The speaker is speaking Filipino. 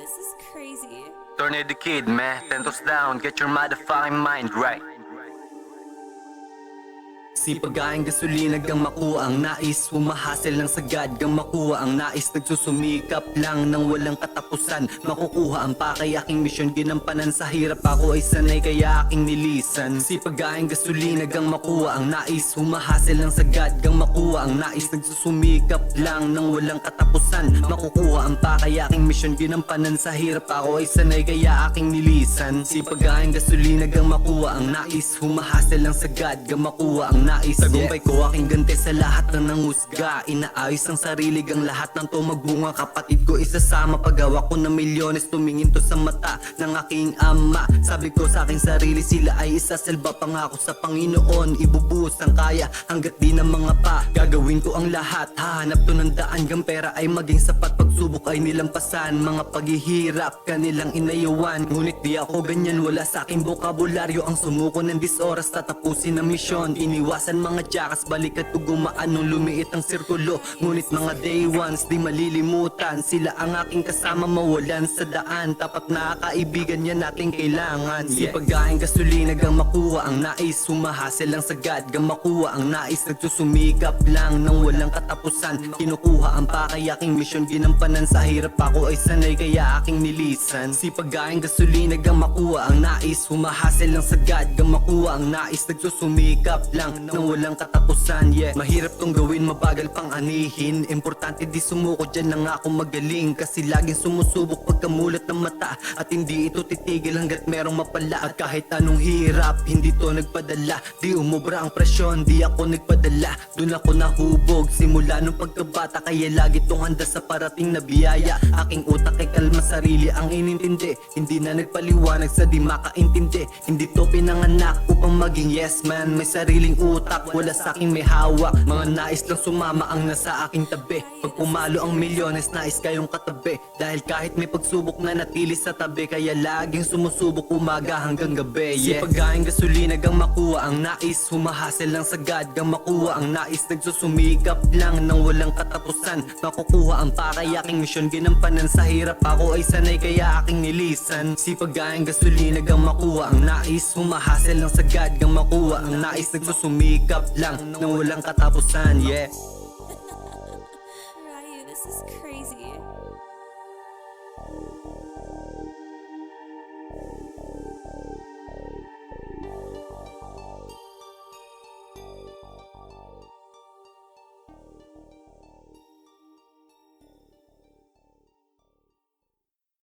This is crazy. Tornado Kid, man. 10 toes down, get your motherfucking mind right. Sipag ang gasolina gang makuha ang nais, humahasel lang sagad gang makuha ang nais, nagsusumikap lang nang walang katapusan, makukuha ang pakay aking misyon, ginampanan sa hirap ako ay sanay kaya aking nilisan. Sipag ang gasolina gang makuha ang nais, humahasel lang sagad gang makuha ang nais, nagsusumikap lang nang walang katapusan, makukuha ang pakay aking misyon, ginampanan sa hirap ako ay sanay kaya aking nilisan. Sipag ang gasolina gang makuha ang nais, humahasel lang sagad gang makuha ang nais. Tagumpay ko aking ganti sa lahat ng nangusga, inaayos ang sarili gang lahat ng to magbunga. Kapatid ko isasama paggawa ko ng milyones, tumingin to sa mata ng aking ama. Sabi ko sa aking sarili sila ay isasalba, pangako sa Panginoon ibubuhos ang kaya hanggat di ng mga pa. Gagawin ko ang lahat, hahanap to ng daan gang pera ay maging sapat, pagsubok ay nilampasan, mga paghihirap kanilang inayawan. Ngunit di ako ganyan, wala sa aking bokabularyo ang sumuko ng 10 oras tatapusin ang misyon. Iniwasan mga jakas, balikat ko gumaan nung lumiit ang sirkulo. Ngunit mga day ones di malilimutan, sila ang aking kasama mawalan sa daan, tapat na kaibigan yan nating kailangan. Sipag ang gasolina gang makuha ang nais, humahasel lang sagad gang makuha ang nais, nagsusumikap lang nang walang katapusan, kinukuha ang pakay aking misyon, ginampanan sa hirap ako ay sanay kaya aking nilisan. Sipag ang gasolina gang makuha ang nais, humahasel lang sagad gang makuha ang nais, nagsusumikap lang nang walang katapusan. Mahirap tong gawin, mabagal pang anihin, importante di sumuko, dyan na nga ako magaling, kasi laging sumusubok pagkamulat ng mata, at hindi ito titigil hanggat merong mapala. At kahit anong hirap, hindi to nagpadala, di umubra ang presyon, di ako nagpadala, dun ako nahubog simula nung pagkabata, kaya lagi tong handa sa parating na biyaya. Aking utak ay kalma, sarili ang inintindi, hindi na nagpaliwanag sa di makaintindi. Hindi to pinanganak upang maging yes man, may sariling utak, wala sa akin may hawak, mga nais lang sumama ang nasa aking tabi. Pag pumalo ang milyones, nais kayong katabi, dahil kahit may pagsubok na natili sa tabi, kaya laging sumusubok umaga hanggang gabi. Sipag ang gasolina gang makuha ang nais, humahasel lang sagad gang makuha ang nais, nagsusumikap lang nang walang katapusan, makukuha ang pakay aking misyon, ginampanan sa hirap ako ay sanay kaya aking nilisan. Sipag ang gasolina gang makuha ang nais, humahasel lang sagad gang makuha ang nais, nagsusumikap lang nang walang katapusan. Ryu, this is crazy.